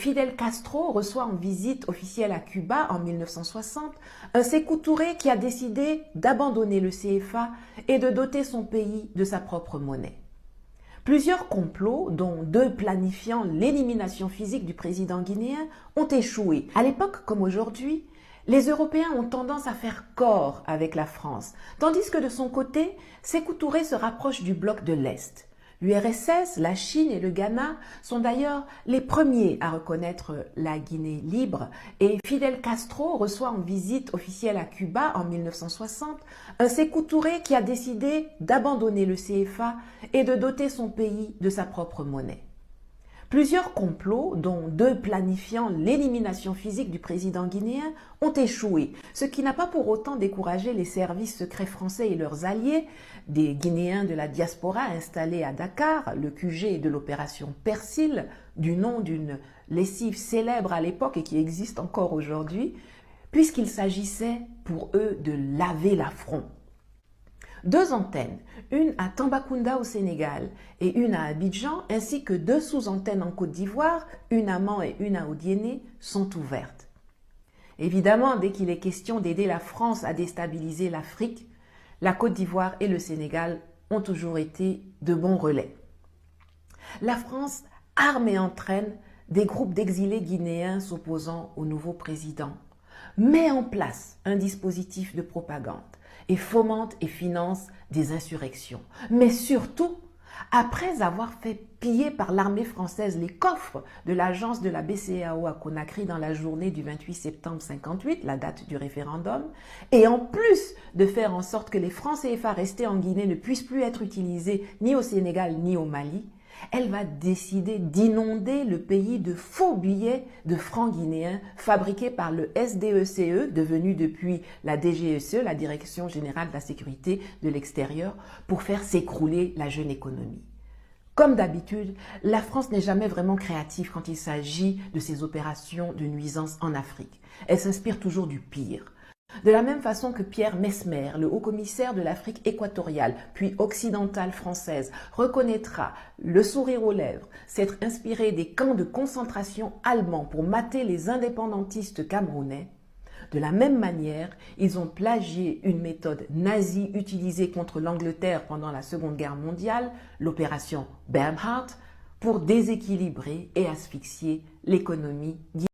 Fidel Castro reçoit en visite officielle à Cuba en 1960 un Sékou Touré qui a décidé d'abandonner le CFA et de doter son pays de sa propre monnaie. Plusieurs complots, dont deux planifiant l'élimination physique du président guinéen, ont échoué. À l'époque comme aujourd'hui, les Européens ont tendance à faire corps avec la France, tandis que de son côté, Sékou Touré se rapproche du bloc de l'Est. L'URSS, la Chine et le Ghana sont d'ailleurs les premiers à reconnaître la Guinée libre et Fidel Castro reçoit en visite officielle à Cuba en 1960 un Sékou Touré qui a décidé d'abandonner le CFA et de doter son pays de sa propre monnaie. Plusieurs complots, dont deux planifiant l'élimination physique du président guinéen, ont échoué, ce qui n'a pas pour autant découragé les services secrets français et leurs alliés, des Guinéens de la diaspora installés à Dakar, le QG de l'opération Persil, du nom d'une lessive célèbre à l'époque et qui existe encore aujourd'hui, puisqu'il s'agissait pour eux de laver l'affront. Deux antennes, une à Tambacounda au Sénégal et une à Abidjan, ainsi que deux sous-antennes en Côte d'Ivoire, une à Mans et une à Odiéné, sont ouvertes. Évidemment, dès qu'il est question d'aider la France à déstabiliser l'Afrique, la Côte d'Ivoire et le Sénégal ont toujours été de bons relais. La France arme et entraîne des groupes d'exilés guinéens s'opposant au nouveau président, met en place un dispositif de propagande et fomente et finance des insurrections. Mais surtout, après avoir fait piller par l'armée française les coffres de l'agence de la BCEAO à Conakry dans la journée du 28 septembre 58, la date du référendum, et en plus de faire en sorte que les francs CFA restés en Guinée ne puissent plus être utilisés ni au Sénégal ni au Mali, elle va décider d'inonder le pays de faux billets de francs guinéens fabriqués par le SDECE, devenu depuis la DGSE, la Direction Générale de la Sécurité de l'Extérieur, pour faire s'écrouler la jeune économie. Comme d'habitude, la France n'est jamais vraiment créative quand il s'agit de ses opérations de nuisance en Afrique. Elle s'inspire toujours du pire. De la même façon que Pierre Messmer, le haut-commissaire de l'Afrique équatoriale, puis occidentale française, reconnaîtra, le sourire aux lèvres, s'être inspiré des camps de concentration allemands pour mater les indépendantistes camerounais, de la même manière, ils ont plagié une méthode nazie utilisée contre l'Angleterre pendant la Seconde Guerre mondiale, l'opération Bernhardt, pour déséquilibrer et asphyxier l'économie guinéenne.